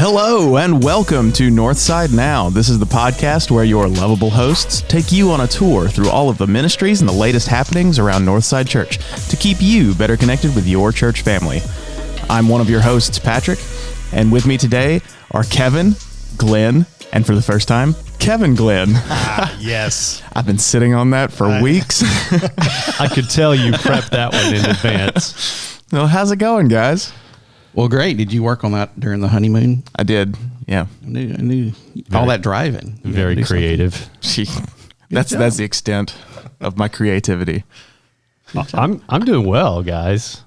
Hello and welcome to Northside Now. This is the podcast where your lovable hosts take you on a tour through all of the ministries and the latest happenings around Northside Church to keep you better connected with your church family. I'm one of your hosts, Patrick, and with me today are Kevin, Glenn, and for the first time, Kevin Glenn. Yes. I've been sitting on that for weeks. I could tell you prepped that one in advance. Well, how's it going, guys? Well, great. Did you work on that during the honeymoon? I did, yeah. I knew all that driving. Very creative. That's the extent of my creativity. I'm doing well, guys.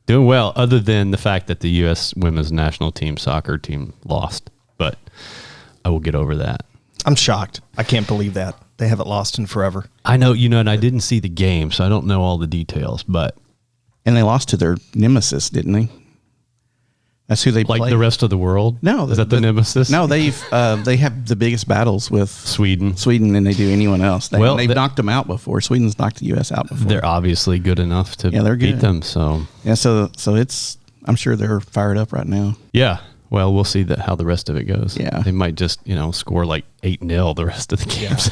Doing well, other than the fact that the U.S. women's national team soccer team lost. But I will get over that. I'm shocked. I can't believe that. They haven't lost in forever. I know, and I didn't see the game, so I don't know all the details, but... And they lost to their nemesis, didn't they? That's who they like play. The rest of the world? No. Is that the nemesis? No, they have the biggest battles with Sweden than they do anyone else. They've they knocked them out before. Sweden's knocked the U.S. out before. They're obviously good enough to beat them. So it's. I'm sure they're fired up right now. Yeah. Well, we'll see how the rest of it goes. Yeah. They might just, score like 8-0 the rest of the games.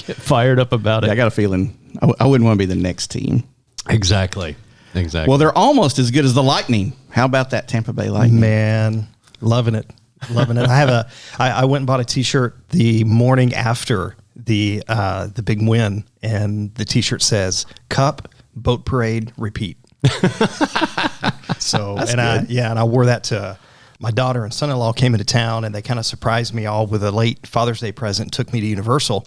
Get fired up about it. I got a feeling I wouldn't want to be the next team. Exactly. Well, they're almost as good as the Lightning. How about that Tampa Bay Lightning? Man, loving it. I went and bought a T-shirt the morning after the big win, and the T-shirt says "Cup, Boat Parade, Repeat." So, and I wore that to my daughter and son-in-law came into town, and they kind of surprised me all with a late Father's Day present. Took me to Universal,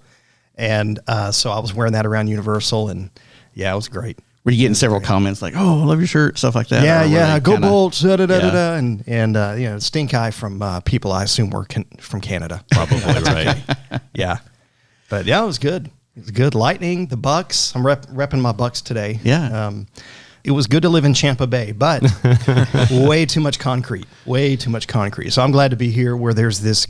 and so I was wearing that around Universal, and yeah, it was great. Were you getting several comments like, "Oh, I love your shirt," stuff like that? Yeah, go Bolts, and stink eye from people I assume were from Canada. Probably right. Yeah, but yeah, it was good. It was good. Lightning, the Bucks. I'm repping my Bucks today. Yeah. It was good to live in Tampa Bay, but way too much concrete. So I'm glad to be here where there's this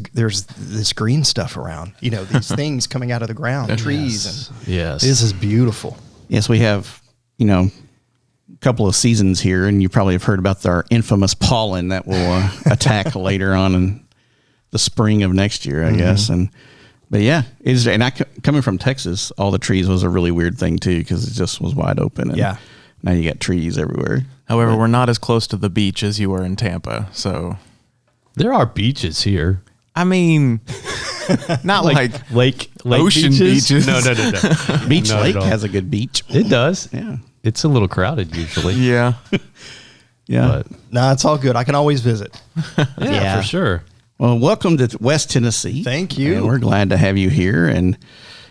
green stuff around. These things coming out of the ground, trees. Yes. This is beautiful. Yes, we have. A couple of seasons here, and you probably have heard about our infamous pollen that will attack later on in the spring of next year, I guess. But yeah, coming from Texas, all the trees was a really weird thing too, because it just was wide open. And now you got trees everywhere. However, we're not as close to the beach as you were in Tampa, so there are beaches here. I mean, not like lake ocean beaches. No. Beach Lake has a good beach. It does. Yeah. It's a little crowded usually. Yeah. Yeah. No, it's all good. I can always visit. Yeah, for sure. Well, welcome to West Tennessee. Thank you. And we're glad to have you here. And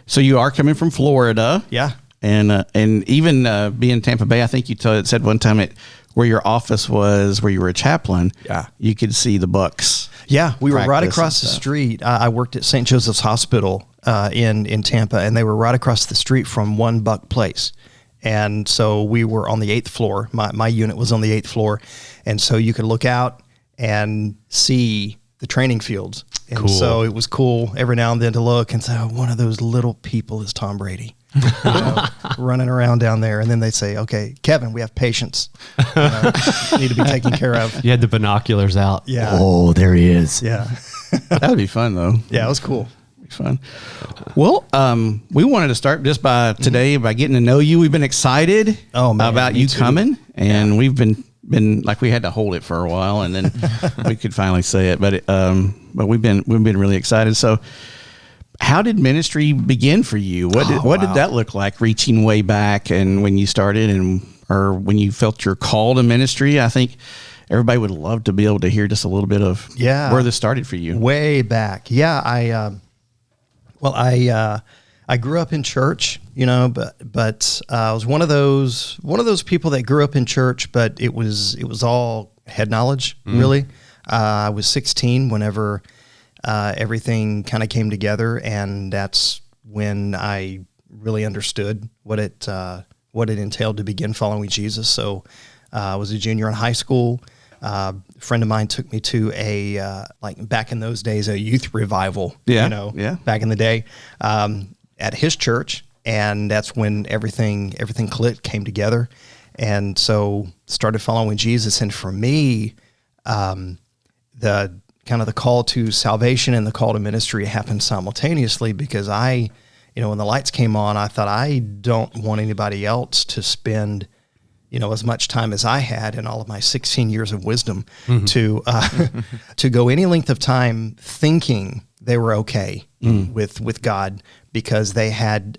so you are coming from Florida. Yeah. And even being Tampa Bay, I think you said one time where your office was, where you were a chaplain. Yeah. You could see the Bucks. Yeah, we were right across the street. I worked at St. Joseph's Hospital in Tampa, and they were right across the street from One Buck Place. And so we were on the 8th floor. My unit was on the 8th floor. And so you could look out and see the training fields. And cool. So it was cool every now and then to look and say, oh, one of those little people is Tom Brady. Running around down there. And then they say, okay, Kevin, we have patients. Need to be taken care of. You had the binoculars out. Yeah. Oh, there he is. Yeah. That would be fun, though. Yeah, it was cool. Fun. Well, we wanted to start just by getting to know you. We've been excited about you coming, and we've been like we had to hold it for a while, and then we could finally say it. But we've been really excited. So, how did ministry begin for you? What did that look like? Reaching way back, and when you started, or when you felt your call to ministry? I think everybody would love to be able to hear just a little bit of where this started for you. Way back, yeah. I grew up in church, but I was one of those people that grew up in church, but it was all head knowledge, really. I was 16 whenever everything kind of came together, and that's when I really understood what it entailed to begin following Jesus. So I was a junior in high school. A friend of mine took me to back in those days, a youth revival, back in the day, at his church. And that's when everything came together. And so started following Jesus. And for me, the kind of the call to salvation and the call to ministry happened simultaneously, because I, when the lights came on, I thought, I don't want anybody else to spend, as much time as I had in all of my 16 years of wisdom to go any length of time thinking they were okay with God, because they had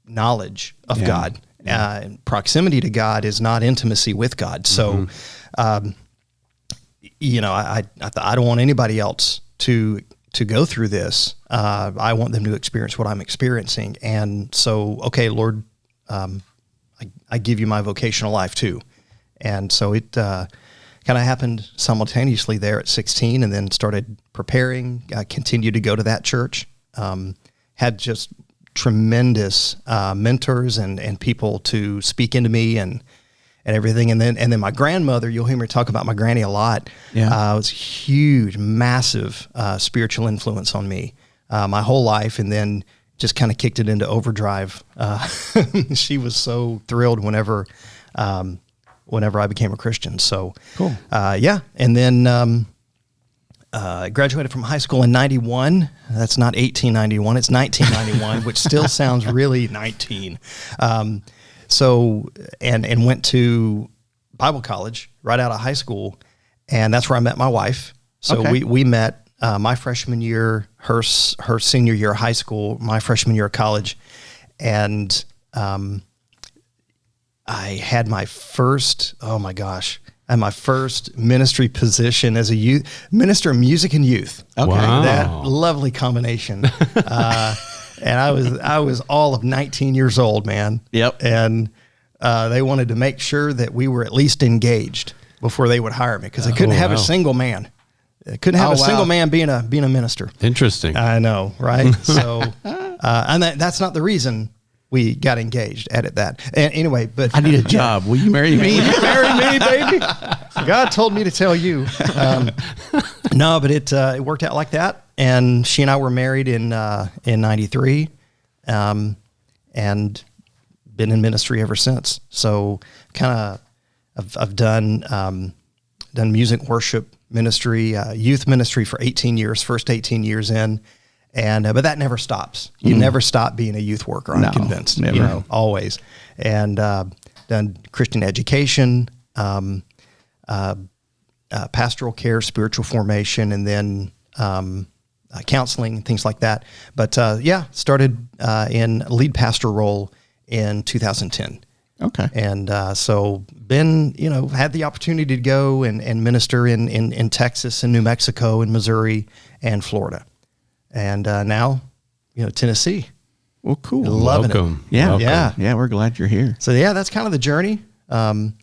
knowledge of God. Proximity to God is not intimacy with God. So, I thought, I don't want anybody else to go through this. I want them to experience what I'm experiencing. And so, okay, Lord, I give you my vocational life too. And so it kind of happened simultaneously there at 16, and then started preparing. I continued to go to that church. Had just tremendous mentors and people to speak into me and everything. And then my grandmother, you'll hear me talk about my granny a lot. Yeah. It was huge, massive spiritual influence on me my whole life, and then just kind of kicked it into overdrive. She was so thrilled whenever I became a Christian. So cool. And then graduated from high school in 91. That's not 1891, it's 1991, which still sounds really 19. So went to Bible college right out of high school, and that's where I met my wife. So we met my freshman year, her senior year of high school, my freshman year of college, and I had my first, my first ministry position as a youth minister of music and youth. Okay. Wow. That lovely combination. And I was all of 19 years old, man. Yep. And they wanted to make sure that we were at least engaged before they would hire me, because they couldn't have a single man. They couldn't have a single man being a minister. Interesting. I know, right? So, and that's not the reason we got engaged. Edit that. And anyway, but I need a job. Will you marry me? Will you marry me, baby? God told me to tell you. No, but it worked out like that. And she and I were married in 93, and been in ministry ever since. So kind of I've done music, worship ministry, youth ministry for 18 years, first 18 years in. And but that never stops. You never stop being a youth worker. I'm convinced. Never. Always. And done Christian education, pastoral care, spiritual formation, and then counseling, things like that. But started in a lead pastor role in 2010. Okay. And so been, had the opportunity to go and minister in Texas and New Mexico and Missouri and Florida. And now, Tennessee. Well, cool. Loving Welcome. it. Yeah. Welcome. Yeah. We're glad you're here. So that's kind of the journey. And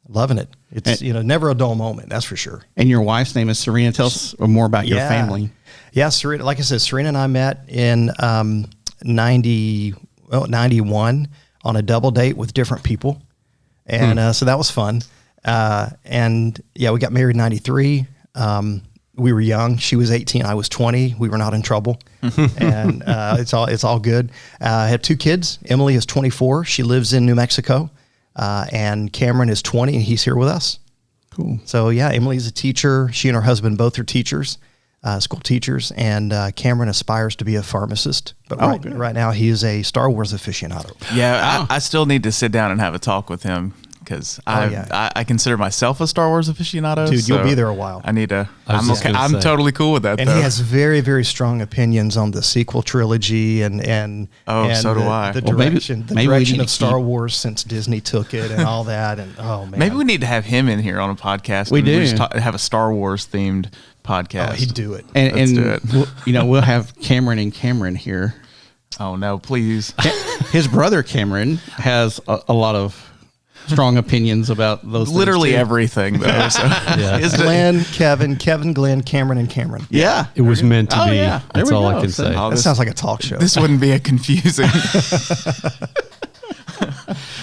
loving it. It's, never a dull moment. That's for sure. And your wife's name is Serena. Tell us more about your family. Yeah. Serena, like I said, Serena and I met in 91 on a double date with different people. And so that was fun. And we got married in 93. We were young. She was 18. I was 20. We were not in trouble. And it's all good. I have two kids. Emily is 24. She lives in New Mexico. And Cameron is 20, and he's here with us. Cool. So, Emily's a teacher. She and her husband both are teachers, school teachers. And Cameron aspires to be a pharmacist. But right now, he is a Star Wars aficionado. Yeah, I still need to sit down and have a talk with him, because I consider myself a Star Wars aficionado. Dude, you'll be there a while. I need to. I'm okay. I'm totally cool with that. And he has very, very strong opinions on the sequel trilogy and so do I. The Well, direction, maybe we need of to Star Wars since Disney took it and all that. And man, maybe we need to have him in here on a podcast. We do. Just have a Star Wars themed podcast. Oh, he'd do it. And do it. We'll have Cameron and Cameron here. Oh no, please. His brother Cameron has a lot of strong opinions about those Literally things too. everything, though. So. Glenn, Kevin, Glenn, Cameron, and Cameron. Yeah. It was meant to be. Yeah. There That's we all I go. can So- say. Oh, That sounds like a talk show. This wouldn't be a confusing.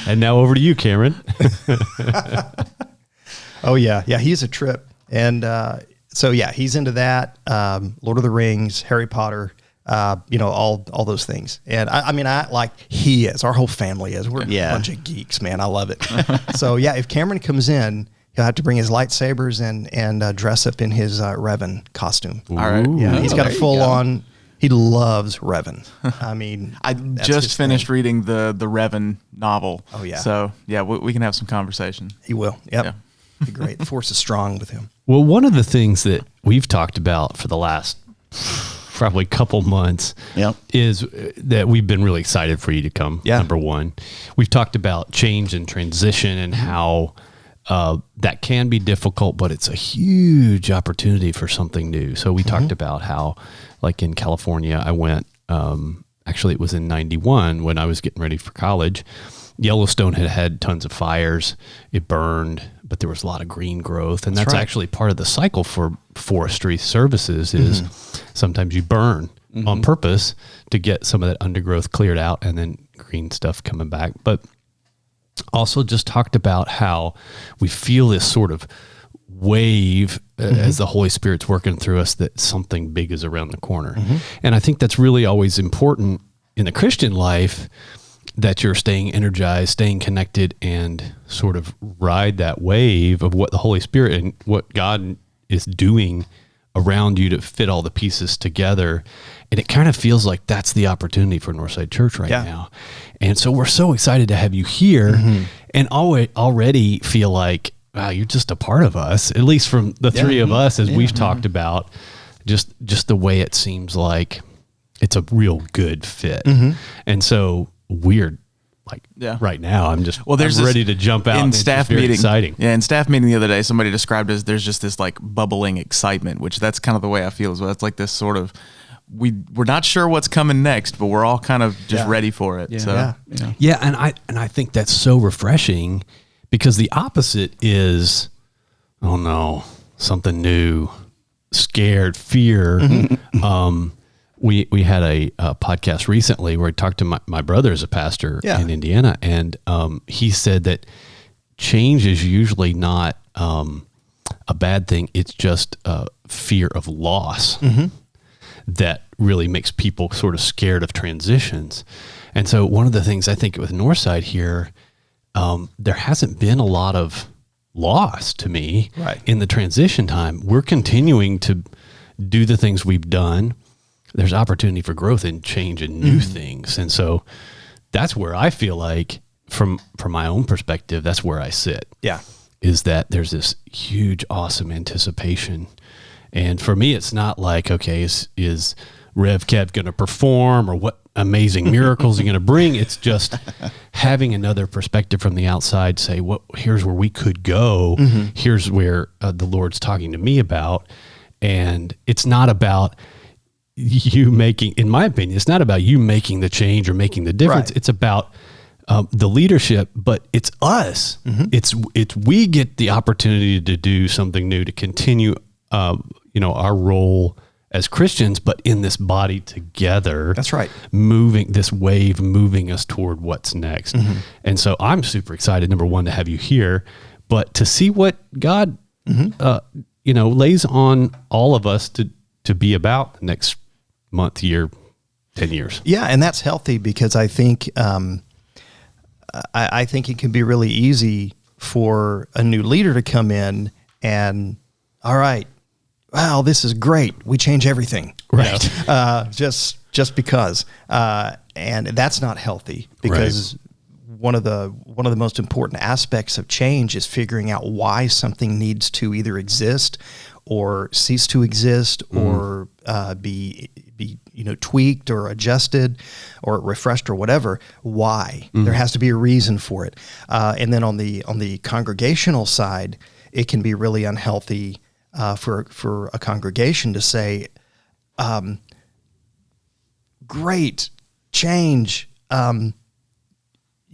And now over to you, Cameron. Oh yeah, he's a trip, and he's into that. Lord of the Rings, Harry Potter, all those things. And he is. Our whole family is. We're a bunch of geeks, man. I love it. So if Cameron comes in, he'll have to bring his lightsabers and dress up in his Revan costume. All right. Yeah, he's got a full on. He loves Revan. I mean, I just finished reading the Revan novel. Oh, yeah. So yeah, we can have some conversation. He will. Yep. Yeah. Be great. The Force is strong with him. Well, one of the things that we've talked about for the last probably couple months is that we've been really excited for you to come. Yeah. Number one, we've talked about change and transition and how that can be difficult, but it's a huge opportunity for something new. So we talked about how, like in California, I went, actually it was in 91 when I was getting ready for college. Yellowstone had tons of fires. It burned, but there was a lot of green growth. And that's right. actually part of the cycle for forestry services is sometimes you burn on purpose to get some of that undergrowth cleared out and then green stuff coming back. But also just talked about how we feel this sort of wave as the Holy Spirit's working through us that something big is around the corner. And I think that's really always important in the Christian life, that you're staying energized, staying connected, and sort of ride that wave of what the Holy Spirit and what God is doing around you to fit all the pieces together. And it kind of feels like that's the opportunity for Northside Church right now. And so we're so excited to have you here and already feel like, wow, you're just a part of us, at least from the three of us, as we've talked about, just the way it seems like it's a real good fit. And so weird, like right now, I'm ready to jump out. In and staff meeting, meeting, exciting. Yeah, in staff meeting the other day, somebody described as there's just this like bubbling excitement, which that's kind of the way I feel as well. It's like this sort of we're not sure what's coming next, but we're all kind of just ready for it. Yeah, and I think that's so refreshing because the opposite is, oh no, something new, scared, fear. We had a podcast recently where I talked to my brother as a pastor in Indiana, and he said that change is usually not a bad thing. It's just fear of loss that really makes people sort of scared of transitions. And so one of the things I think with Northside here, there hasn't been a lot of loss to me in the transition time. We're continuing to do the things we've done. There's opportunity for growth and change and new things. And so that's where I feel like from my own perspective, that's where I sit. Yeah. Is that there's this huge, awesome anticipation. And for me, it's not like, okay, is Rev Kev going to perform or what amazing miracles are going to bring? It's just having another perspective from the outside, say, here's where we could go. Here's where the Lord's talking to me about. And it's not about you making, in my opinion, it's not about you making the change or making the difference. It's about the leadership, but it's us. It's we get the opportunity to do something new, to continue, our role as Christians, but in this body together. That's right. Moving this wave, moving us toward what's next. And so I'm super excited, number one, to have you here, but to see what God, lays on all of us to be about the next month, year, 10 years. Yeah. And that's healthy because I think, I think it can be really easy for a new leader to come in and, all right, wow, this is great. We change everything. Right. Just because. And that's not healthy because one of the most important aspects of change is figuring out why something needs to either exist or cease to exist or be tweaked or adjusted or refreshed or whatever. Why? There has to be a reason for it. And then on the congregational side, it can be really unhealthy for a congregation to say, great change.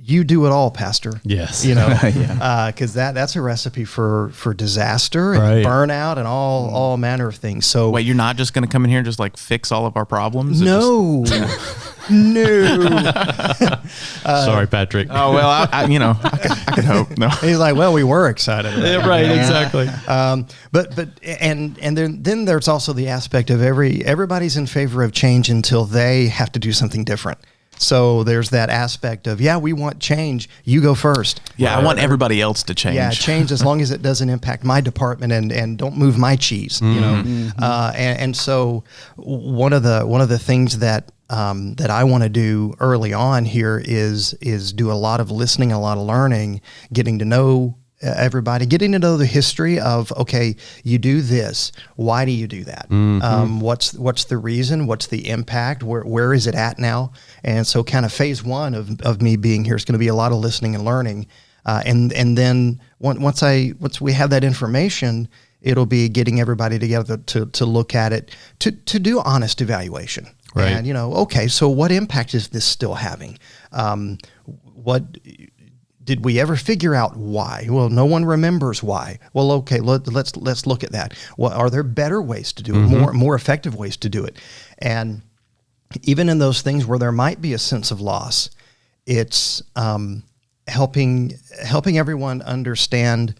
You do it all, Pastor. Yes. Because that's a recipe for disaster and burnout and all manner of things. So wait, you're not just going to come in here and just like fix all of our problems? No, no. Sorry, Patrick. Oh, well, I could hope. No. He's like, well, we were excited. Yeah, right. Exactly. But then there's also the aspect of everybody's in favor of change until they have to do something different. So there's that aspect of, we want change. You go first. Yeah, I want everybody else to change. Yeah, change as long as it doesn't impact my department and don't move my cheese. And so one of the things that I want to do early on here is do a lot of listening, a lot of learning, getting to know everybody, getting to know the history of, okay, you do this. Why do you do that? What's the reason? What's the impact? Where is it at now? And so kind of phase one of me being here is going to be a lot of listening and learning. And then once we have that information, it'll be getting everybody together to look at it, to do honest evaluation. Right. And, okay, so what impact is this still having? What did we ever figure out why? Well, no one remembers why. Well, okay, let's look at that. Well, are there better ways to do it, more effective ways to do it? And even in those things where there might be a sense of loss, it's helping everyone understand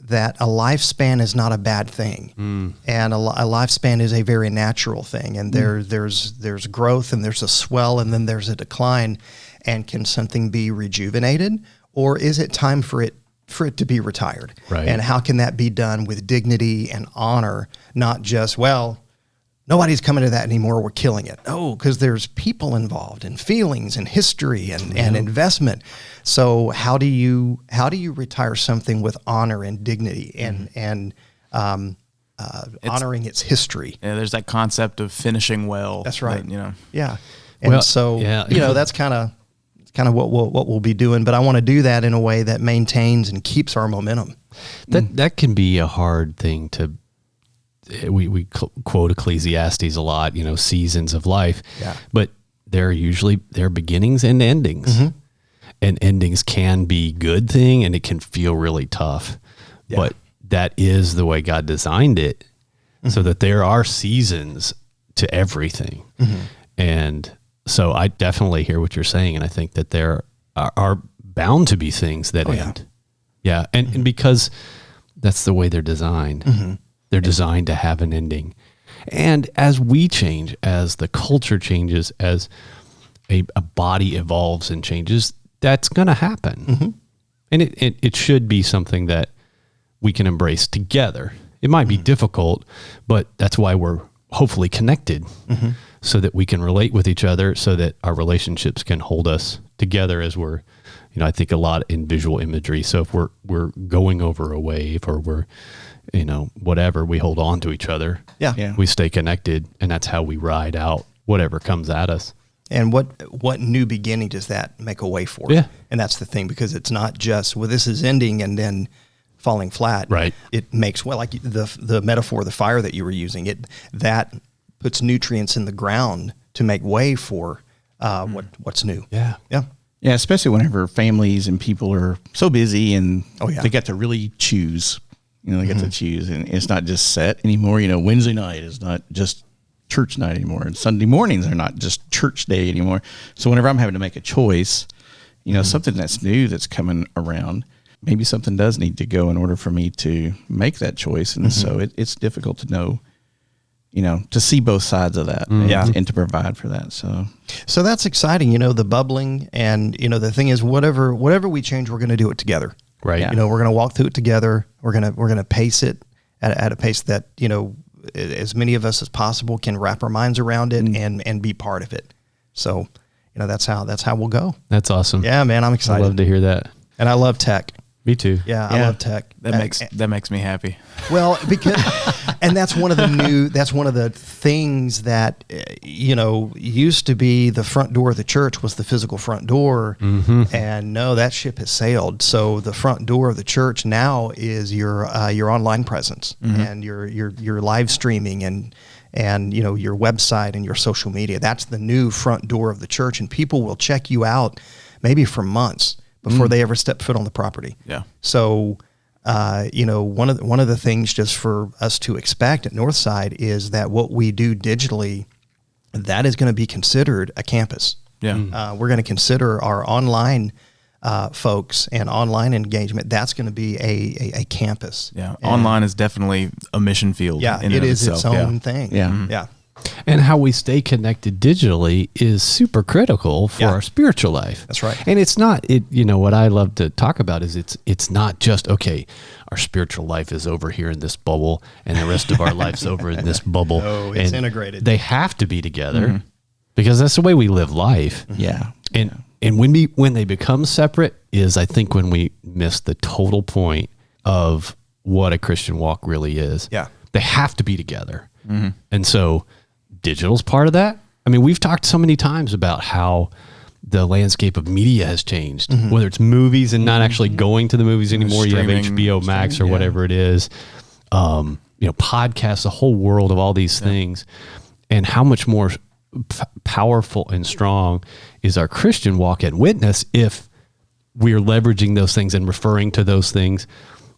that a lifespan is not a bad thing, and a lifespan is a very natural thing. And there's growth, and there's a swell, and then there's a decline. And can something be rejuvenated, or is it time for it to be retired? Right. And how can that be done with dignity and honor, not just, well, nobody's coming to that anymore, we're killing it. Oh, because there's people involved, and feelings, and history, and investment. So how do you retire something with honor and dignity and honoring its history? Yeah, there's that concept of finishing well. That's right. Yeah. And Well, so yeah. that's kind of what we'll be doing. But I want to do that in a way that maintains and keeps our momentum. That can be a hard thing to. We quote Ecclesiastes a lot, seasons of life. Yeah. But there are beginnings and endings, and endings can be good thing, and it can feel really tough. Yeah. But that is the way God designed it, so that there are seasons to everything. And so I definitely hear what you're saying, and I think that there are bound to be things that end. Yeah, and because that's the way they're designed. They're designed to have an ending. And as we change, as the culture changes, as a body evolves and changes, that's going to happen. And it should be something that we can embrace together. It might be difficult, but that's why we're hopefully connected, so that we can relate with each other, so that our relationships can hold us together as we're, I think a lot in visual imagery. So if we're going over a wave, or we're, whatever, we hold on to each other. Yeah. We stay connected, and that's how we ride out whatever comes at us. And what new beginning does that make a way for? Yeah. And that's the thing, because it's not just, well, this is ending and then falling flat. Right. It makes, well, like the metaphor of the fire that you were using, that puts nutrients in the ground to make way for what's new. Yeah. Yeah. Yeah, especially whenever families and people are so busy, and Oh, yeah. they get to really choose. They get to choose, and it's not just set anymore. Wednesday night is not just church night anymore, and Sunday mornings are not just church day anymore. So whenever I'm having to make a choice, something that's new that's coming around, maybe something does need to go in order for me to make that choice. And so it's difficult to know, to see both sides of that, and to provide for that. So that's exciting, the bubbling, and, the thing is, whatever we change, we're going to do it together. Right. Yeah. We're going to walk through it together. We're going to pace it at a pace that, as many of us as possible can wrap our minds around it and be part of it. So, that's how we'll go. That's awesome. Yeah, man, I'm I excited. love to hear that. And I love tech. Me too. Yeah, I love tech. That makes me happy. Well, because, and that's one of the things that, used to be the front door of the church was the physical front door. And no, that ship has sailed. So the front door of the church now is your online presence and your live streaming and your website and your social media. That's the new front door of the church, and people will check you out maybe for months before they ever step foot on the property. Yeah. So, one of the things just for us to expect at Northside is that what we do digitally, that is going to be considered a campus. Yeah. We're going to consider our online folks and online engagement. That's going to be a campus. Yeah. And Online is definitely a mission field. Yeah, in it and of is itself. its own thing. Yeah. Yeah. And how we stay connected digitally is super critical for our spiritual life. That's right. And it's not, what I love to talk about is it's not just, okay, our spiritual life is over here in this bubble and the rest of our life's over in this bubble. Oh, it's and integrated. They have to be together because that's the way we live life. Yeah. And when they become separate is, I think, when we miss the total point of what a Christian walk really is. Yeah. They have to be together. And so digital's part of that. I mean, we've talked so many times about how the landscape of media has changed, whether it's movies and not actually going to the movies anymore. You have HBO Max or whatever it is, podcasts, the whole world of all these things, and how much more powerful and strong is our Christian walk and witness if we're leveraging those things and referring to those things.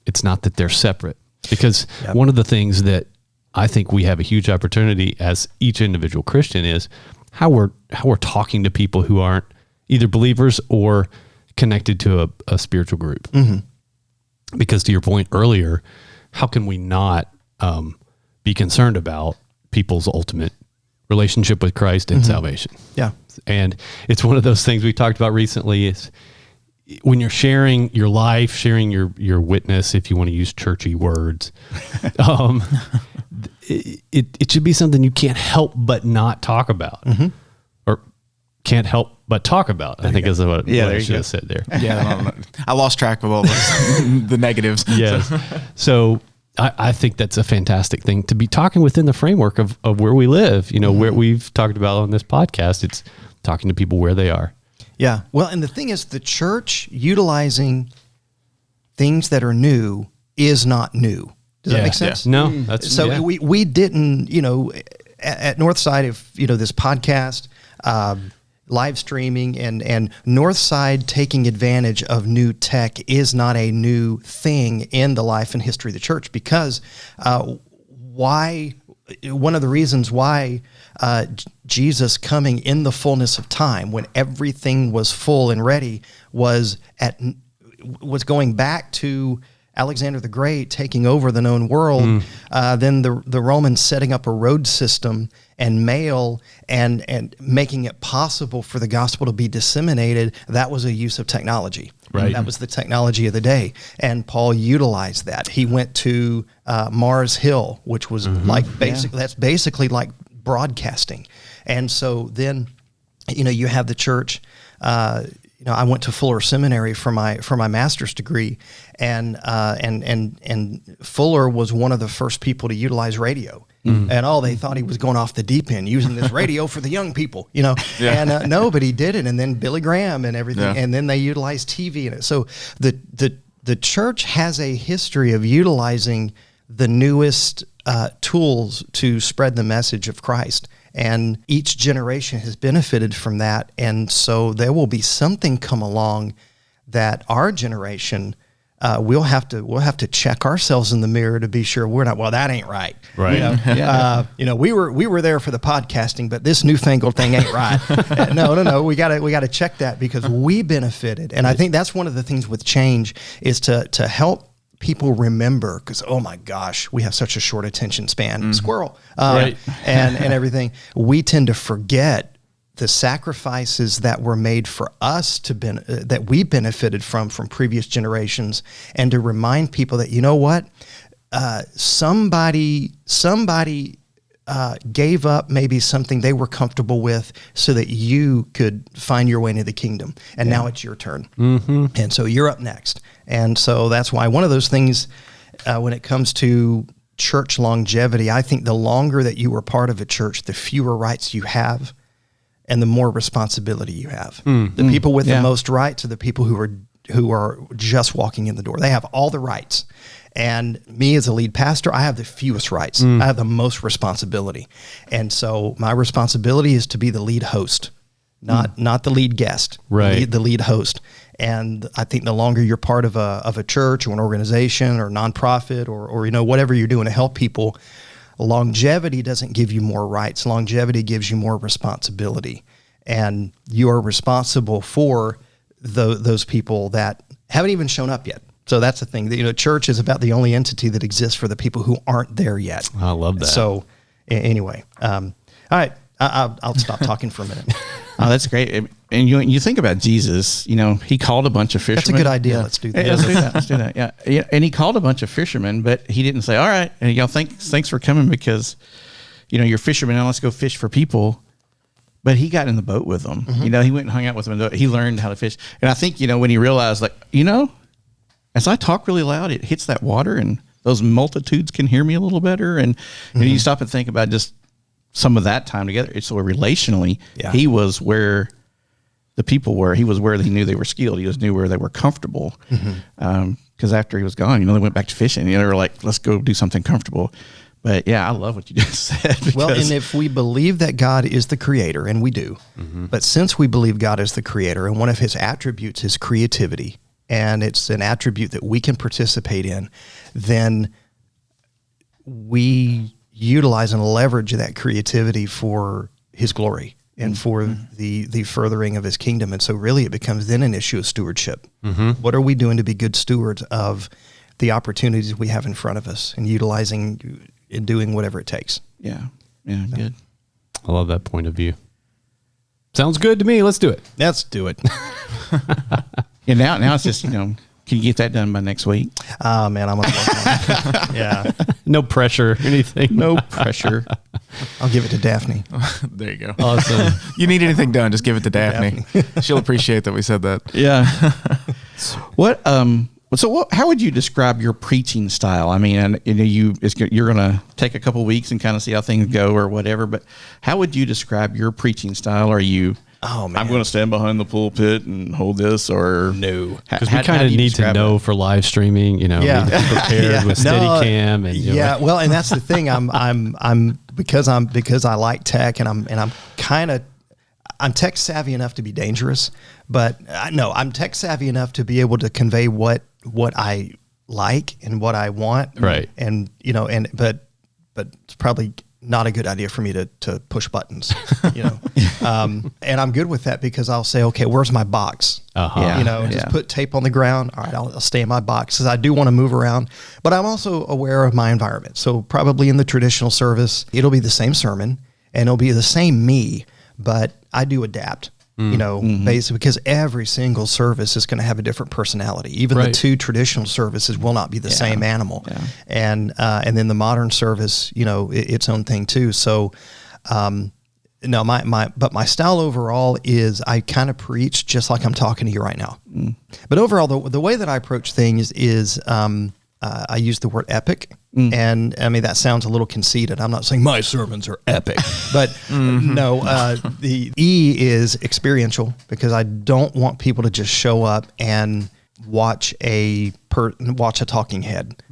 It's not that they're separate, because one of the things that I think we have a huge opportunity as each individual Christian is how we're talking to people who aren't either believers or connected to a spiritual group. Because to your point earlier, how can we not be concerned about people's ultimate relationship with Christ and salvation? Yeah. And it's one of those things we talked about recently is when you're sharing your life, sharing your witness, if you want to use churchy words, it should be something you can't help but not talk about, or can't help but talk about. I think is what I should have said there. Yeah, I lost track of all the negatives. Yes. So I think that's a fantastic thing to be talking within the framework of where we live. Where we've talked about on this podcast, it's talking to people where they are. Yeah. Well, and the thing is, the church utilizing things that are new is not new. Does that make sense? No. That's so we didn't, at Northside, if this podcast, live streaming and Northside taking advantage of new tech is not a new thing in the life and history of the church, because one of the reasons why Jesus coming in the fullness of time, when everything was full and ready, was going back to Alexander the Great taking over the known world, then the Romans setting up a road system and mail and making it possible for the gospel to be disseminated. That was a use of technology. Right. That was the technology of the day. And Paul utilized that. He went to Mars Hill, which was that's basically like broadcasting. And so then, you have the church. I went to Fuller Seminary for my master's degree, and Fuller was one of the first people to utilize radio. And they thought he was going off the deep end using this radio for the young people, and no, but he did it. And then Billy Graham and everything, and then they utilized TV in it. So the church has a history of utilizing the newest tools to spread the message of Christ. And each generation has benefited from that. And so there will be something come along that our generation we'll have to check ourselves in the mirror to be sure we're not. Well, that ain't right. Right. We were there for the podcasting, but this newfangled thing ain't right. No. We gotta check that because we benefited. And I think that's one of the things with change is to help people remember, because oh my gosh, we have such a short attention span. Squirrel, right? and everything. We tend to forget the sacrifices that were made for us that we benefited from previous generations, and to remind people that somebody gave up maybe something they were comfortable with so that you could find your way into the kingdom, and now it's your turn, and so you're up next. And so that's why one of those things when it comes to church longevity, I think the longer that you were part of a church, the fewer rights you have and the more responsibility you have. The people with the most rights are the people who are just walking in the door. They have all the rights. And me as a lead pastor, I have the fewest rights. I have the most responsibility. And so my responsibility is to be the lead host, not the lead guest, right? The lead host. And I think the longer you're part of a church or an organization or nonprofit or whatever you're doing to help people, longevity doesn't give you more rights. Longevity gives you more responsibility, and you are responsible for those people that haven't even shown up yet. So that's the thing. Church is about the only entity that exists for the people who aren't there yet. I love that. So anyway, All right, I'll stop talking for a minute. Oh, that's great. And you think about Jesus, he called a bunch of fishermen. That's a good idea. Let's do that. Yeah, let's do that. Yeah. And he called a bunch of fishermen, but he didn't say, all right, and thanks for coming because, you're fishermen, now let's go fish for people. But he got in the boat with them. Mm-hmm. He went and hung out with them. He learned how to fish. And I think, when he realized, as I talk really loud, it hits that water and those multitudes can hear me a little better. And you stop and think about just some of that time together. So relationally, he was where the people were. He was where he knew they were skilled. He just knew where they were comfortable. Because after he was gone, they went back to fishing. They were like, let's go do something comfortable. But I love what you just said. Well, and if we believe that God is the creator, and we do, but since we believe God is the creator, and one of his attributes is creativity, and it's an attribute that we can participate in, then we utilize and leverage that creativity for his glory and for the furthering of his kingdom. And so really it becomes then an issue of stewardship. What are we doing to be good stewards of the opportunities we have in front of us and utilizing and doing whatever it takes? Yeah, good. I love that point of view. Sounds good to me. Let's do it. Let's do it. And now it's just, can you get that done by next week? Oh, man, I'm going to work on it. Yeah. No pressure, anything. No pressure. I'll give it to Daphne. There you go. Awesome. You need anything done, just give it to Daphne. She'll appreciate that we said that. Yeah. How would you describe your preaching style? I mean, you're going to take a couple weeks and kind of see how things go or whatever, but how would you describe your preaching style? Are you, I'm going to stand behind the pulpit and hold this, or no? Because we kind of need to know for live streaming, we need to be prepared with Steadicam and well, and that's the thing. I'm because I like tech and I'm tech savvy enough to be dangerous, but I'm tech savvy enough to be able to convey what I like and what I want. Right. And, but it's probably not a good idea for me to push buttons, and I'm good with that because I'll say, okay, where's my box? Just put tape on the ground. All right, I'll stay in my box because I do want to move around, but I'm also aware of my environment. So probably in the traditional service, it'll be the same sermon and it'll be the same me, but I do adapt, basically because every single service is going to have a different personality. Even the two traditional services will not be the same animal. Yeah. And then the modern service, its own thing too. So, but my style overall is I kind of preach just like I'm talking to you right now. But overall, the way that I approach things is, I use the word epic, and I mean that sounds a little conceited. I'm not saying my sermons are epic, but the E is experiential because I don't want people to just show up and watch a talking head.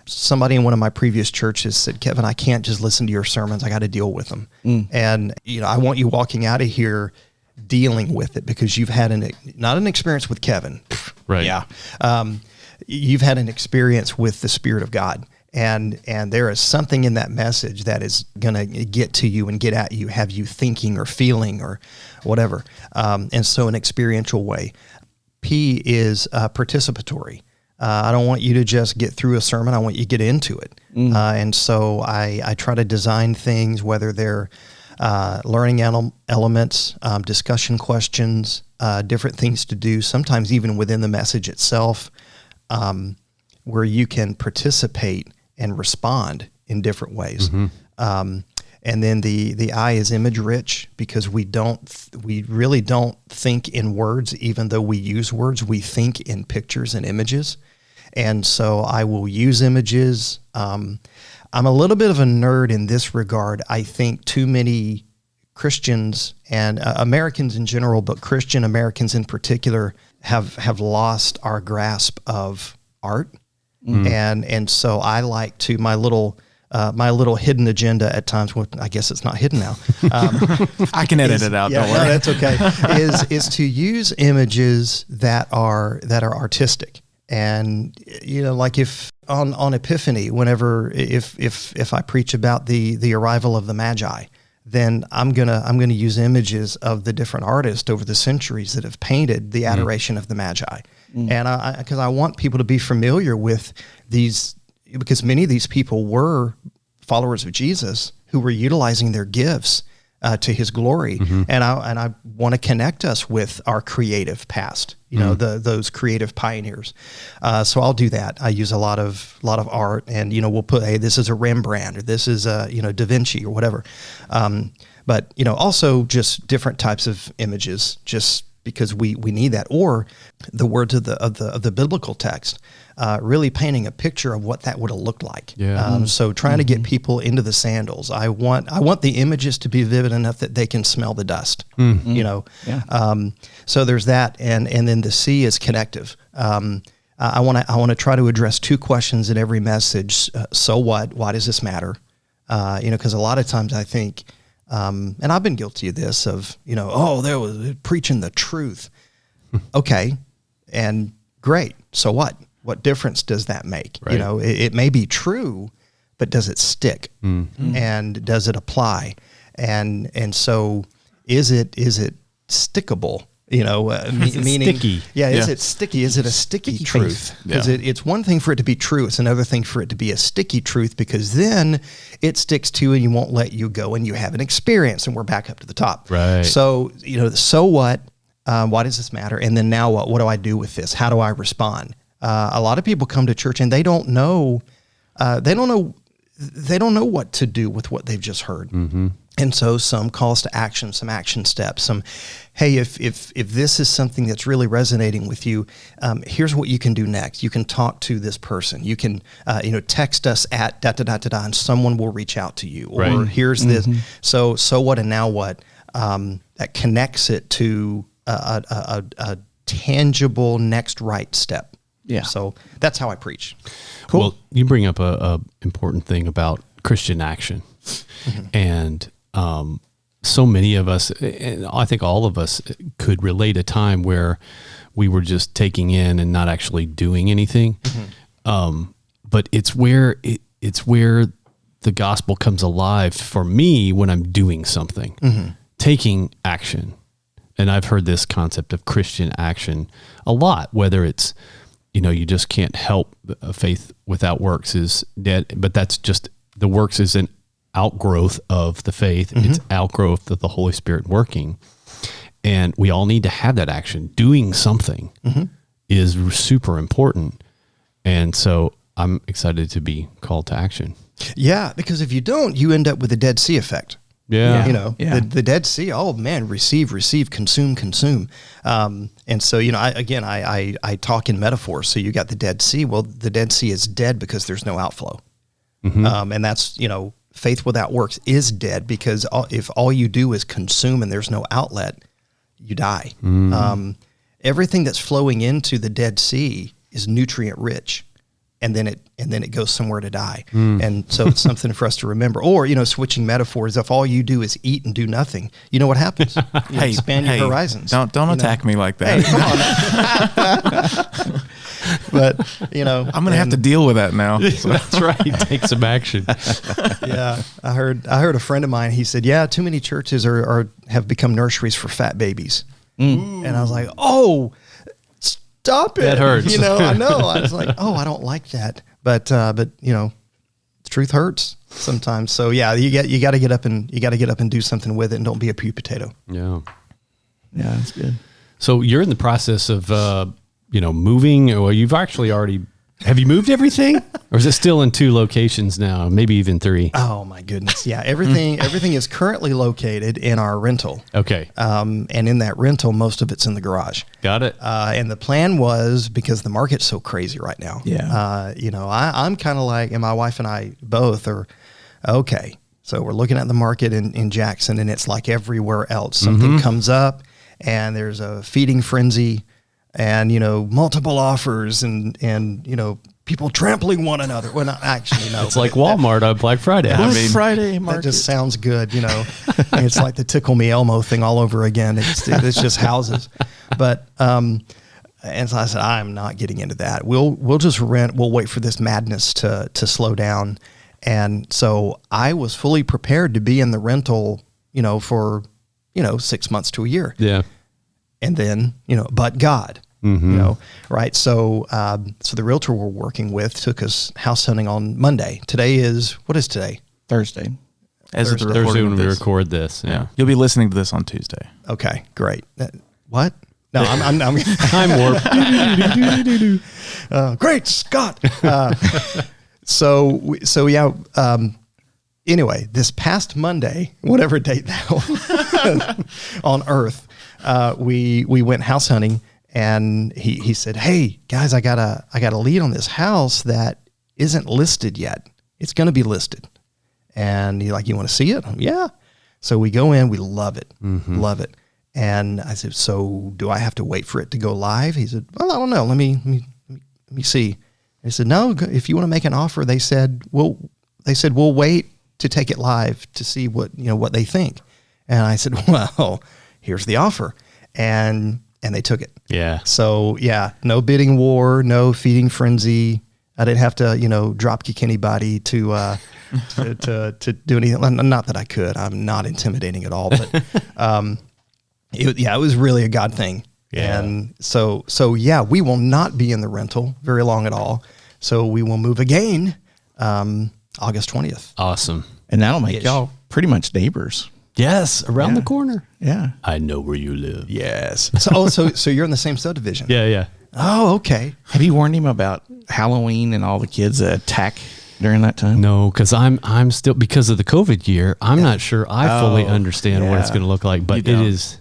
Somebody in one of my previous churches said, "Kevin, I can't just listen to your sermons. I got to deal with them." And I want you walking out of here dealing with it because you've had not an experience with Kevin, right? Yeah. You've had an experience with the Spirit of God, and there is something in that message that is going to get to you and get at you, have you thinking or feeling or whatever. And so an experiential way. P is participatory. I don't want you to just get through a sermon. I want you to get into it. And so I try to design things, whether they're learning elements, discussion questions, different things to do, sometimes even within the message itself, where you can participate and respond in different ways. And then the I is image rich because we really don't think in words, even though we use words, we think in pictures and images. And so I will use images. I'm a little bit of a nerd in this regard. I think too many Christians and Americans in general, but Christian Americans in particular, have lost our grasp of art. And so I like to, my little hidden agenda at times, well, I guess it's not hidden now. I can edit it out. Yeah, don't worry. No, that's okay. is to use images that are artistic. And, like if on Epiphany, if I preach about the arrival of the Magi, then I'm gonna use images of the different artists over the centuries that have painted the adoration of the Magi, and because I want people to be familiar with these, because many of these people were followers of Jesus who were utilizing their gifts to His glory, and I want to connect us with our creative past. Those creative pioneers. So I'll do that. I use a lot of art, and we'll put, hey, this is a Rembrandt, or this is a Da Vinci, or whatever. But also just different types of images, just because we need that, or the words of the biblical text, really painting a picture of what that would have looked like. Yeah. So trying to get people into the sandals. I want the images to be vivid enough that they can smell the dust. Yeah. So there's that, and then the C is connective. I want to try to address two questions in every message. So what? Why does this matter? Because a lot of times I think. And I've been guilty of this, there was preaching the truth. Okay. And great. So what? What difference does that make? Right. It may be true, but does it stick? And does it apply? And so is it stickable? Meaning sticky? Is it sticky? Is it a sticky truth? Because it's one thing for it to be true. It's another thing for it to be a sticky truth, because then it sticks to you and you won't let you go, and you have an experience, and we're back up to the top. Right. So, so what? Why does this matter? And then now what? What do I do with this? How do I respond? A lot of people come to church and they don't know. They don't know what to do with what they've just heard. And so some calls to action, some action steps, some, hey, if this is something that's really resonating with you, here's what you can do next. You can talk to this person. You can, text us at and someone will reach out to you. Or Right. here's this. So what and now what? That connects it to a tangible next right step. Yeah. So that's how I preach. Cool. Well, you bring up a important thing about Christian action, and so many of us, and I think all of us, could relate a time where we were just taking in and not actually doing anything. But it's where the gospel comes alive for me when I'm doing something, taking action. And I've heard this concept of Christian action a lot, whether it's, you just can't help. Faith without works is dead, but that's just, the works is an outgrowth of the faith. It's outgrowth of the Holy Spirit working. And we all need to have that action. Doing something is super important. And so I'm excited to be called to action. Yeah, because if you don't, you end up with the Dead Sea effect. Yeah. The Dead Sea, oh man, receive, consume. And so, I talk in metaphors. So you got the Dead Sea. Well, the Dead Sea is dead because there's no outflow. And that's, faith without works is dead, because if all you do is consume and there's no outlet, you die. Everything that's flowing into the Dead Sea is nutrient rich. And then it goes somewhere to die. And so it's something for us to remember. Or, switching metaphors, if all you do is eat and do nothing, you know what happens? You expand your horizons. Don't attack me like that. Hey, come on. But, I'm going to have to deal with that now. That's right. Take some action. Yeah. I heard a friend of mine, he said, yeah, too many churches have become nurseries for fat babies. And I was like, oh, stop it. That hurts. I know. I was like, oh, I don't like that. But truth hurts sometimes. So yeah, you got to get up and do something with it, and don't be a pew potato. Yeah. Yeah, that's good. So you're in the process of, moving, or you've actually already, have you moved everything? Or is it still in 2 locations now? Maybe even 3? Oh my goodness. Yeah. Everything is currently located in our rental. Okay. And in that rental, most of it's in the garage. Got it. And the plan was, because the market's so crazy right now. Yeah. I'm kind of like, and my wife and I both are, okay. So we're looking at the market in Jackson, and it's like everywhere else. Something comes up, and there's a feeding frenzy, and multiple offers, and people trampling one another. Well, not actually, no. It's like Walmart on Black Friday. Friday That market. just sounds good, It's like the Tickle Me Elmo thing all over again. It's just houses. But and so I said, I'm not getting into that. We'll just rent. We'll wait for this madness to slow down. And so I was fully prepared to be in the rental, for 6 months to a year. Yeah. And then, but God, right? So, so the realtor we're working with took us house hunting on Monday. What is today? Thursday. As of the Thursday recording when of we this. record this. Yeah. You'll be listening to this on Tuesday. Okay, great. What? No, I'm Time warp. great Scott. So yeah. Anyway, this past Monday, whatever date that was, on Earth, we went house hunting, and he said, "Hey guys, I got a lead on this house that isn't listed yet. It's going to be listed." And he's like, "You want to see it?" Yeah. So we go in. We love it. Love it. And I said, "So do I have to wait for it to go live?" He said, "Well, I don't know. Let me see." And I said, "No, if you want to make an offer," they said, we'll wait to take it live to see what they think." And I said, "Well, here's the offer." And they took it. Yeah. So yeah, no bidding war, no feeding frenzy. I didn't have to, drop kick anybody to do anything. Not that I could. I'm not intimidating at all, but it was really a God thing. Yeah. And so yeah, we will not be in the rental very long at all. So we will move again August 20th. Awesome. And that'll make y'all pretty much neighbors. Yes, around the corner. Yeah. I know where you live. Yes. So you're in the same subdivision. Yeah. Oh, okay. Have you warned him about Halloween and all the kids that attack during that time? No, because I'm still, because of the COVID year, I'm not sure I fully understand what it's going to look like, but it is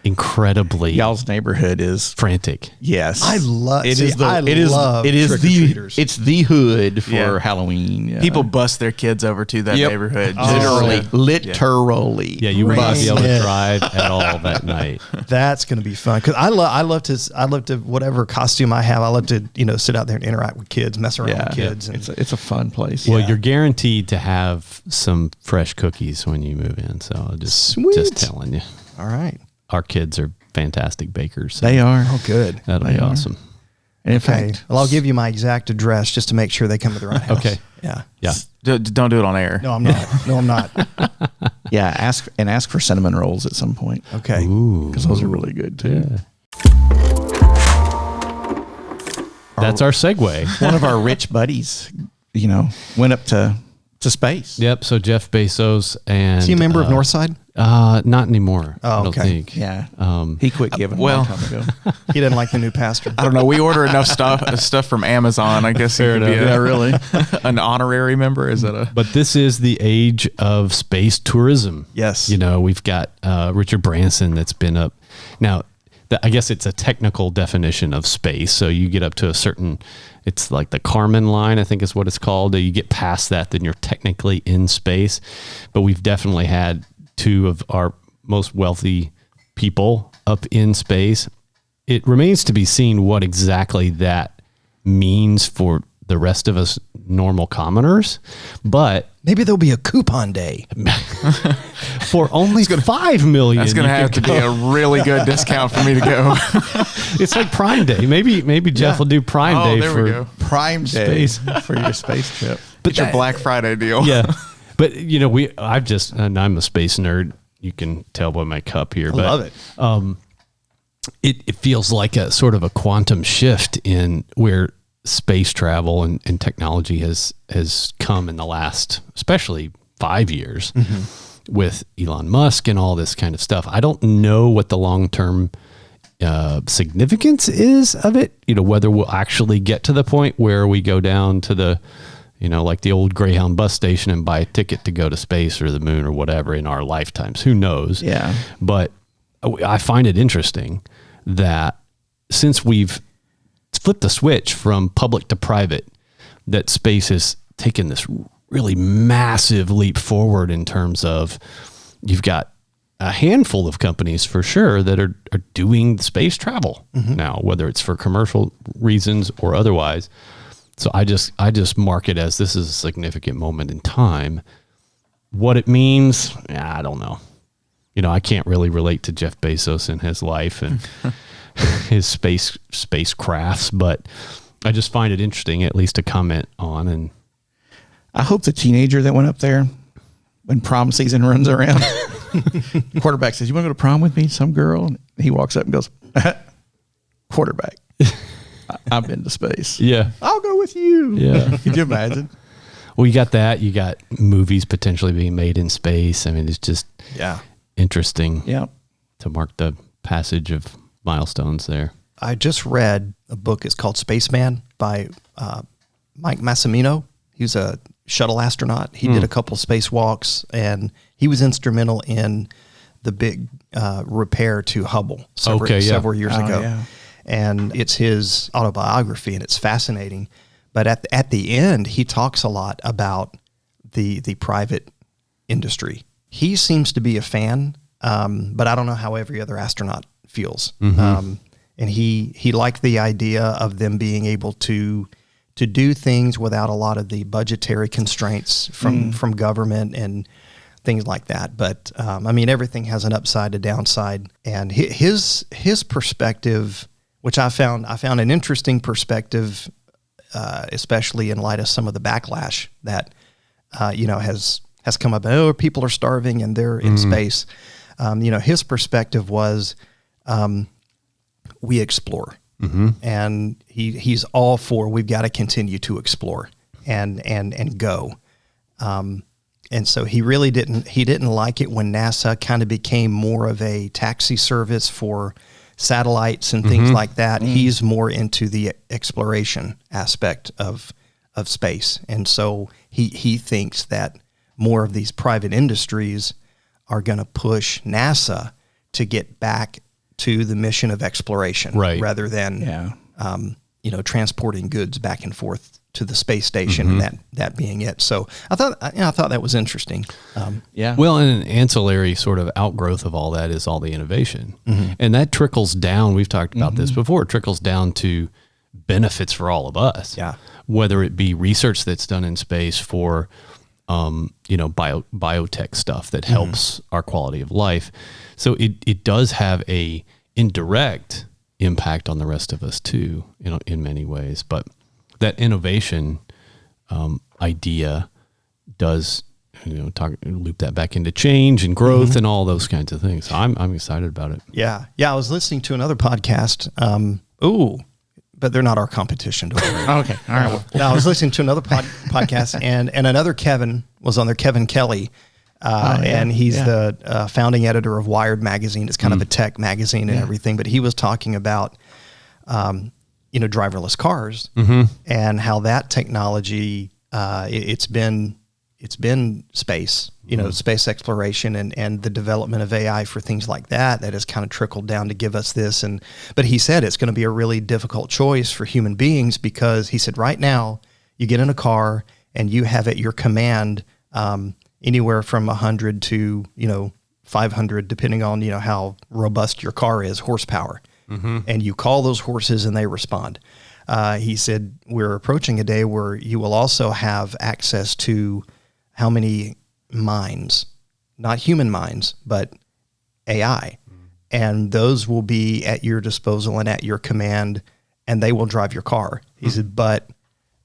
incredibly Y'all's neighborhood is frantic. yes. I love it. love It is trick-or-treaters. it's the hood for Yeah. Halloween. Yeah. People bust their kids over to that Yep. neighborhood. literally. Yeah, you would not be able to Yeah. drive at all that night. That's going to be fun because I love to whatever costume I have. I love to sit out there and interact with kids, mess around with kids. And It's a fun place. Well, you're guaranteed to have some fresh cookies when you move in. So I'll just telling you, all right. our kids are fantastic bakers. So They are. Oh, good. that'll be awesome. And in Okay. fact, Well, I'll give you my exact address just to make sure they come to the right house. Okay. Yeah. Yeah. Don't do it on air. No, I'm not. No, I'm not. yeah, ask for cinnamon rolls at some point Okay. because those are really good too. That's our segue. One of our rich buddies, went up to space. Yep. So Jeff Bezos and Is he a member of Northside? Not anymore. Oh, I don't okay. think. Yeah. He quit giving a well- long time ago. He didn't like the new pastor. I don't know. We order enough stuff from Amazon. I guess he could be really. an honorary member. Is that a? But this is the age of space tourism. Yes. We've got Richard Branson that's been up. Now, I guess it's a technical definition of space. So you get up to a certain, it's like the Kármán line, I think is what it's called. You get past that, then you're technically in space. But we've definitely had two of our most wealthy people up in space. It remains to be seen what exactly that means for the rest of us normal commoners, but Maybe there'll be a coupon day. for only 5 million, That's going to you have can to be a really good discount for me to go. It's like Prime Day. Maybe Jeff will do Prime Oh, Day there for we go. Prime Day Space. for your space trip. Get your Black Friday deal. Yeah, but I'm a space nerd. You can tell by my cup here. But love it. It feels like a sort of a quantum shift in where space travel and technology has come in the last, especially 5 years, with Elon Musk and all this kind of stuff. I don't know what the long-term significance is of it, whether we'll actually get to the point where we go down to the, like the old Greyhound bus station and buy a ticket to go to space or the moon or whatever in our lifetimes. Who knows? Yeah. But I find it interesting that since we've flipped the switch from public to private, that space has taken this really massive leap forward in terms of you've got a handful of companies for sure that are doing space travel now, whether it's for commercial reasons or otherwise. So I just mark it as this is a significant moment in time. What it means, I don't know. I can't really relate to Jeff Bezos and his life and his spacecrafts, but I just find it interesting, at least to comment on. And I hope the teenager that went up there when prom season runs around, quarterback says, "You want to go to prom with me?" Some girl, and he walks up and goes, "Quarterback, I've been to space. yeah, I'll go with you." Yeah. Could you imagine? Well, you got that. You got movies potentially being made in space. I mean, it's just interesting to mark the passage of milestones there. I just read a book. It's called Spaceman by Mike Massimino. He was a shuttle astronaut. He did a couple spacewalks, and he was instrumental in the big repair to Hubble several years ago. Yeah. And it's his autobiography, and it's fascinating. But at the end, he talks a lot about the private industry. He seems to be a fan, but I don't know how every other astronaut feels. And he liked the idea of them being able to do things without a lot of the budgetary constraints from government and things like that. But I mean, everything has an upside, a downside, and his perspective, which I found an interesting perspective, especially in light of some of the backlash that has come up. Oh, people are starving and they're in space. His perspective was we explore, and he's all for we've got to continue to explore and go. And so he really didn't like it when NASA kind of became more of a taxi service for satellites and things like that. He's more into the exploration aspect of space. And so he thinks that more of these private industries are going to push NASA to get back to the mission of exploration rather than transporting goods back and forth to the space station and that being it. So I thought that was interesting. Well, and an ancillary sort of outgrowth of all that is all the innovation. And that trickles down. We've talked about this before. It trickles down to benefits for all of us. Yeah. Whether it be research that's done in space for, biotech stuff that helps our quality of life. So it does have a indirect impact on the rest of us too, in many ways. But that innovation idea does, loop that back into change and growth and all those kinds of things. So I'm excited about it. Yeah. I was listening to another podcast. But they're not our competition. Don't worry. Okay. All right. I was listening to another podcast, and another Kevin was on there, Kevin Kelly. And he's the founding editor of Wired magazine. It's kind of a tech magazine and everything, but he was talking about, driverless cars and how that technology, it's been space, space exploration and the development of AI for things like that has kind of trickled down to give us this. But he said it's going to be a really difficult choice for human beings because he said right now you get in a car and you have at your command, anywhere from 100 to 500, depending on how robust your car is, horsepower, and you call those horses and they respond. He said we're approaching a day where you will also have access to how many minds, not human minds, but AI, and those will be at your disposal and at your command, and they will drive your car. He said, but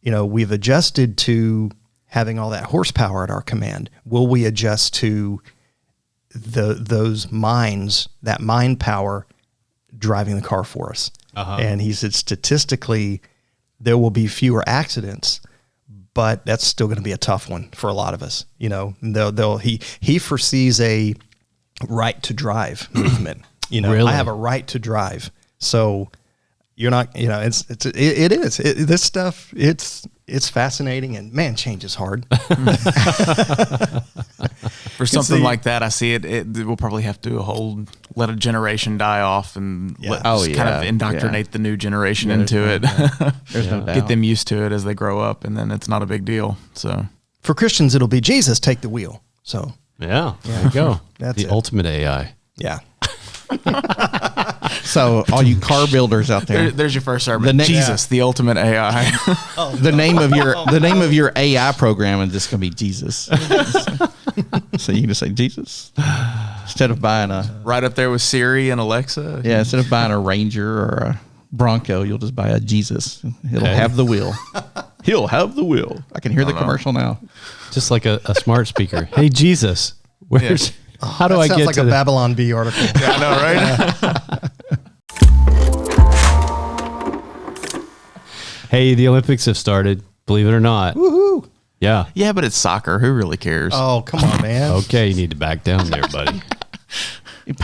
we've adjusted to having all that horsepower at our command. Will we adjust to those minds, that mind power driving the car for us? And he said statistically there will be fewer accidents, but that's still going to be a tough one for a lot of us. He foresees a right to drive movement. Really? I have a right to drive. So you're not, it is this stuff. It's fascinating, and man, change is hard. For something like that, I see it we'll probably have to let a generation die off and kind of indoctrinate the new generation into it. There's no doubt. Get them used to it as they grow up, and then it's not a big deal. So for Christians, it'll be Jesus take the wheel. So there you go. That's the ultimate AI. Yeah. So all you car builders out there, there's your first sermon. Jesus, the ultimate AI. the name of your AI program is just going to be Jesus. So you can just say Jesus instead of buying right up there with Siri and Alexa. Yeah, instead of buying a Ranger or a Bronco, you'll just buy a Jesus. It'll have the wheel. He'll have the wheel. I can hear the commercial now. Just like a smart speaker. Hey Jesus, where's? How do I get like to a Babylon Bee article? Yeah, I know, right? Hey, the Olympics have started, believe it or not. Woohoo! Yeah. Yeah, but it's soccer. Who really cares? Oh, come on, man. Okay, you need to back down there, buddy.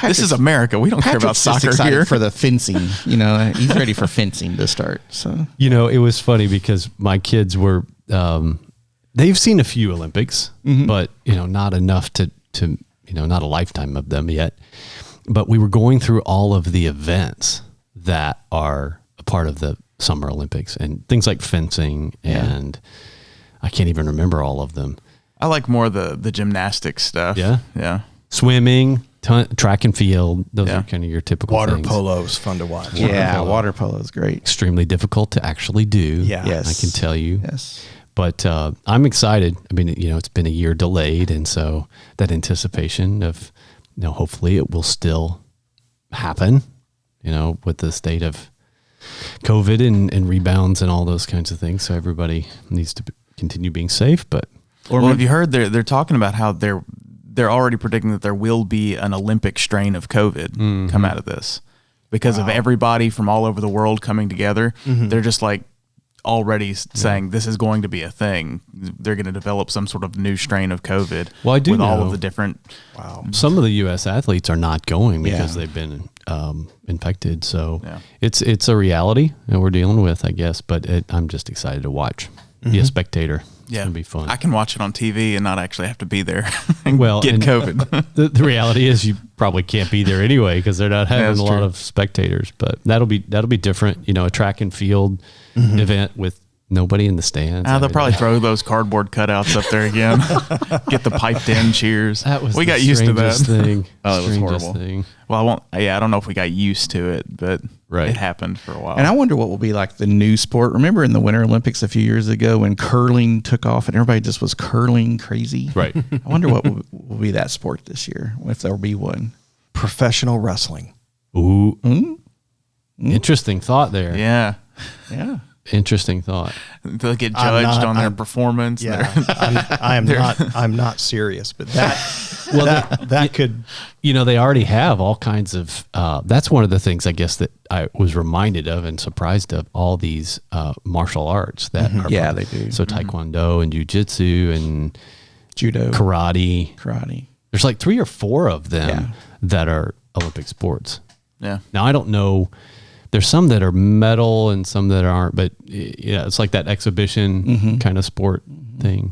This is America. We don't care about Patrick's just soccer excited here. for the fencing. You know, he's ready for fencing to start. So It was funny because my kids were, they've seen a few Olympics, but, not enough to, not a lifetime of them yet. But we were going through all of the events that are a part of the Summer Olympics and things like fencing, and I can't even remember all of them. I like more the gymnastics stuff. Yeah? Yeah. Swimming, track and field. Those are kind of your typical Water things. polo is fun to watch. water polo is great. Extremely difficult to actually do. Yeah. Yes. I can tell you. Yes. But I'm excited. I mean, it's been a year delayed. And so that anticipation of, hopefully it will still happen, with the state of COVID and rebounds and all those kinds of things. So everybody needs to continue being safe. But Well, have you heard they're talking about how they're already predicting that there will be an Olympic strain of COVID come out of this because of everybody from all over the world coming together. They're just like already saying this is going to be a thing. They're going to develop some sort of new strain of COVID. Well, I do with all know. of the different. some of the U.S. athletes are not going because they've been infected. So it's a reality that we're dealing with, I guess. But I'm just excited to watch. Be a spectator. It's going to be fun. I can watch it on TV and not actually have to be there and Well, get and COVID. the reality is you probably can't be there anyway because they're not having that's a lot true. of spectators. But that'll be different. A track and field event with nobody in the stands. They'll probably throw those cardboard cutouts up there again. Get the piped in cheers. That was we the got used to that. strangest thing. Oh, it was Strangest horrible. thing. Well, I won't. Yeah, I don't know if we got used to it, but Right. it happened for a while. And I wonder what will be like the new sport. Remember in the Winter Olympics a few years ago when curling took off and everybody just was curling crazy? Right. I wonder what will be that sport this year, if there'll be one. Professional wrestling. Ooh. Interesting thought there. yeah, Yeah. Interesting thought. they'll get I'm judged not- on their I'm- performance. Yeah, I'm not serious, but that could. They already have all kinds of, that's one of the things I guess that I was reminded of and surprised of, all these martial arts that are. Yeah, they do. So taekwondo and jujitsu and Judo, karate. There's like 3 or 4 of them that are Olympic sports. Yeah. Now, I don't know. There's some that are medal and some that aren't, but it's like that exhibition kind of sport thing.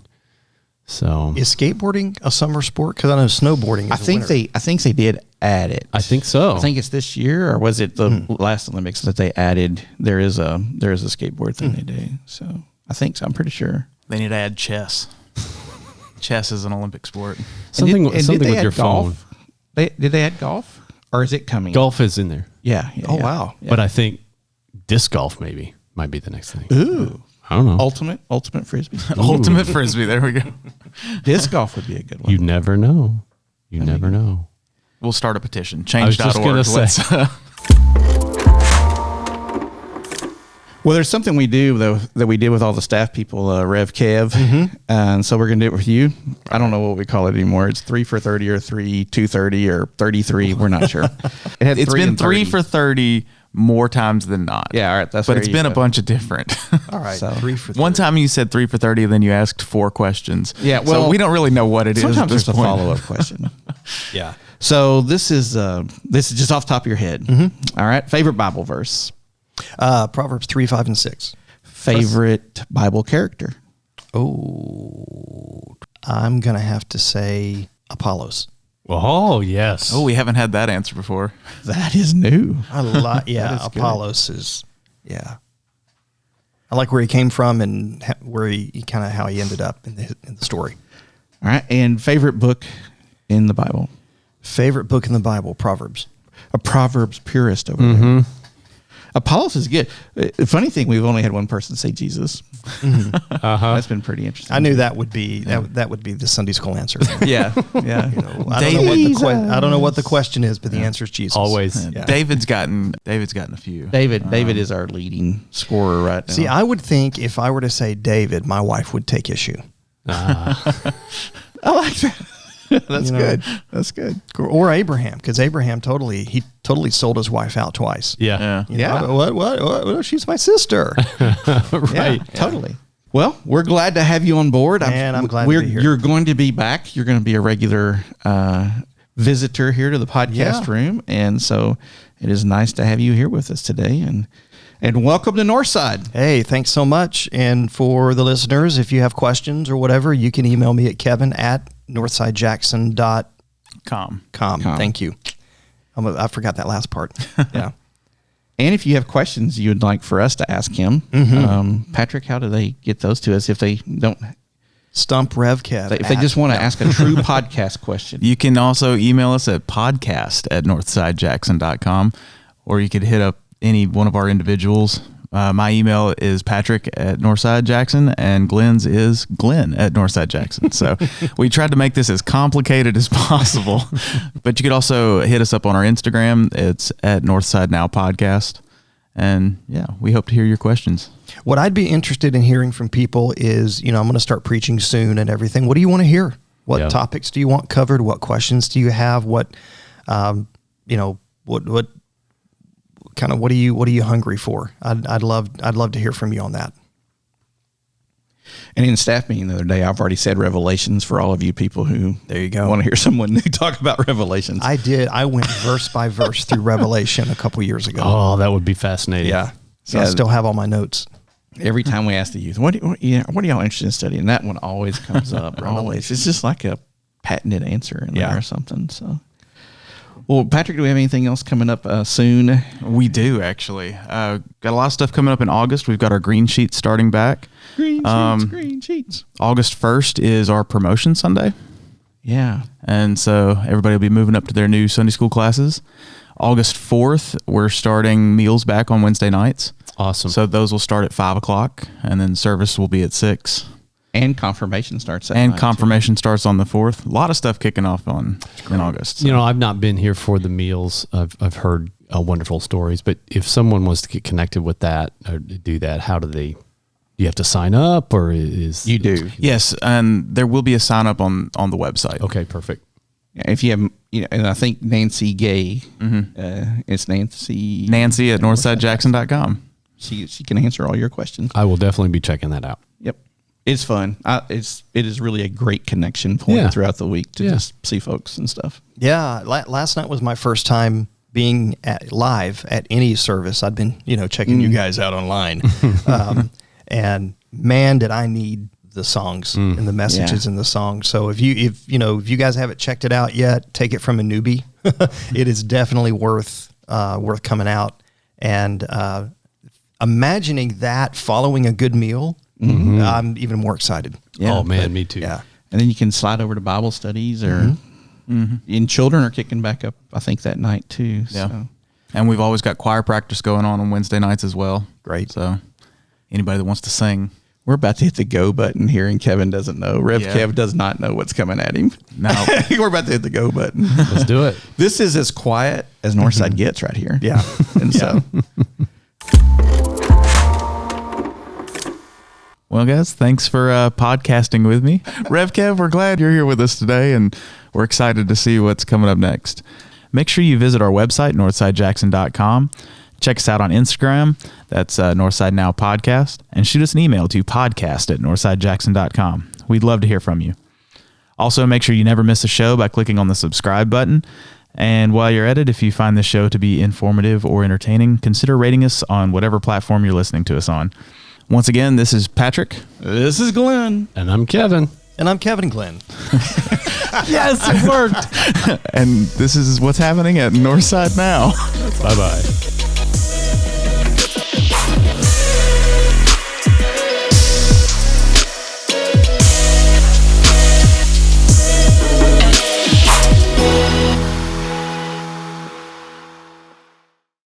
So Is skateboarding a summer sport? Because I know snowboarding is I think they did add it. I think so. I think it's this year, or was it the last Olympics that they added? There is a skateboard thing they do. So I think so. I'm pretty sure. They need to add chess. Chess is an Olympic sport. something And did something they with add your phone. golf? Did they add golf, or is it coming? Golf is in there, Yeah. Oh, wow. Yeah. but I think disc golf maybe might be the next thing. Ooh. I don't know. Ultimate frisbee. Ultimate frisbee. There we go. Disc golf would be a good one. You never know. You never know. We'll start a petition. I was just Change.org. gonna say. Well, there's something we do though that we did with all the staff people, Rev Kev, and so we're gonna do it with you. I don't know what we call it anymore. It's 3 for 30 or 230 or 33. We're not sure. It's been 3 30. for 30 more times than not. Yeah, all right. That's but where it's you been a go. bunch of different. All right, So, 3 for 30. One time you said 3 for 30, then you asked 4 questions. Yeah, well, so we don't really know what it is. Sometimes at this there's a point. follow-up question. Yeah. So this is just off the top of your head. All right. Favorite Bible verse. Proverbs 3, 5, and 6. Favorite Bible character. Oh, I'm gonna have to say Apollos. Oh yes. Oh, we haven't had that answer before. That is new. I like, yeah, That is good. Apollos is, yeah. I like where he came from and where he kind of how he ended up in the story. All right. And favorite book in the Bible. Favorite book in the Bible, Proverbs. A Proverbs purist over there. Apollos is good. The funny thing, we've only had one person say Jesus. That's been pretty interesting. I knew that would be that would be the Sunday school answer. Yeah. Yeah. I don't know what the question is, but the answer is Jesus. Always. Yeah. David's gotten a few. David is our leading scorer right now. See, I would think if I were to say David, my wife would take issue. I like that. That's good. That's good. Or Abraham, because Abraham totally sold his wife out twice. Yeah. Yeah. You know, what? She's my sister. Right. Totally. Well, we're glad to have you on board. I'm glad to be here. You're going to be back. You're going to be a regular visitor here to the podcast room. And so it is nice to have you here with us today. And welcome to Northside. Hey, thanks so much. And for the listeners, if you have questions or whatever, you can email me at kevin@northsidejackson.com. Thank you. I forgot that last part. Yeah. And if you have questions you'd like for us to ask him, Patrick, how do they get those to us if they don't? Stump Rev Kev. If they just want to ask a true podcast question. You can also email us at podcast@northsidejackson.com, or you could hit up any one of our individuals. My email is patrick@northsidejackson, and Glenn's is glenn@northsidejackson. So we tried to make this as complicated as possible, but you could also hit us up on our Instagram. It's at Northside Now Podcast. And yeah, we hope to hear your questions. What I'd be interested in hearing from people is, I'm going to start preaching soon and everything. What do you want to hear? What topics do you want covered? What questions do you have? What are you hungry for? I'd love to hear from you on that. And in staff meeting the other day, I've already said Revelations for all of you people who want to hear someone new talk about Revelations. I did. I went verse by verse through Revelation a couple years ago. Oh, that would be fascinating. Yeah. So I still have all my notes. Every time we ask the youth, what are y'all interested in studying? That one always comes up. Always. It's just like a patented answer in there or something. So. Well, Patrick, do we have anything else coming up soon? We do, actually. Got a lot of stuff coming up in August. We've got our green sheets starting back. Green sheets. August 1st is our promotion Sunday. Yeah. And so everybody will be moving up to their new Sunday school classes. August 4th, we're starting meals back on Wednesday nights. Awesome. So those will start at 5 o'clock, and then service will be at 6. And confirmation starts that And night, confirmation starts on the 4th. A lot of stuff kicking off in August. So. I've not been here for the meals. I've heard wonderful stories, but if someone wants to get connected with that or do that, how do they? You have to sign up, or is you do? Yes, and there will be a sign up on the website. Okay, perfect. If you have, and I think Nancy Gay, it's Nancy at northsidejackson.com. She can answer all your questions. I will definitely be checking that out. Yep. It's fun. It is really a great connection point throughout the week to just see folks and stuff. Yeah. Last night was my first time being live at any service. I'd been, checking you guys out online. And man, did I need the songs and the messages in the songs. So if you guys haven't checked it out yet, take it from a newbie. It is definitely worth coming out and imagining that following a good meal. I'm even more excited. Yeah, oh man, me too. Yeah. And then you can slide over to Bible studies or and children are kicking back up, I think, that night too. Yeah. So. And we've always got choir practice going on Wednesday nights as well. Great. So anybody that wants to sing. We're about to hit the go button here, and Kevin doesn't know. Kev does not know what's coming at him. No. We're about to hit the go button. Let's do it. This is as quiet as Northside gets right here. Yeah. And so... Well, guys, thanks for podcasting with me. Rev Kev, we're glad you're here with us today, and we're excited to see what's coming up next. Make sure you visit our website, northsidejackson.com. Check us out on Instagram. That's Northside Now Podcast. And shoot us an email to podcast@northsidejackson.com. We'd love to hear from you. Also, make sure you never miss a show by clicking on the subscribe button. And while you're at it, if you find this show to be informative or entertaining, consider rating us on whatever platform you're listening to us on. Once again, this is Patrick. This is Glenn. And I'm Kevin. And I'm Kevin Glenn. Yes, it worked. And this is what's happening at Northside Now. Bye-bye.